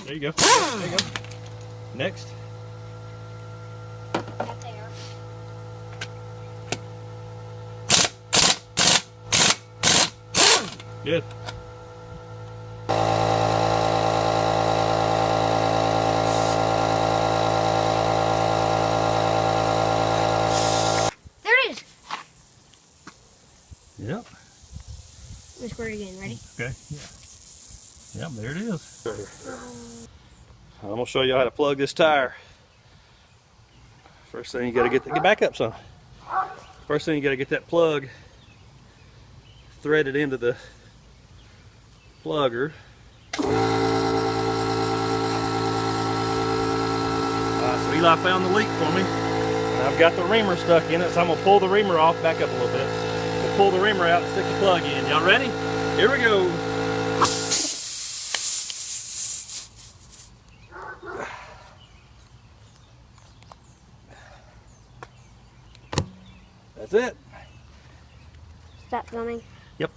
There you go. There you go. Next. Right there. Good. There it is. Yep. Let me squirt it again. Ready? Okay. Yeah. Yep, there it is. I'm gonna show you how to plug this tire. First thing you gotta get back up some. First thing you gotta get that plug threaded into the plugger. Alright, so Eli found the leak for me. And I've got the reamer stuck in it, so I'm gonna pull the reamer off, back up a little bit. We'll pull the reamer out and stick the plug in. Y'all ready? Here we go. That's it. Stop filming. Yep.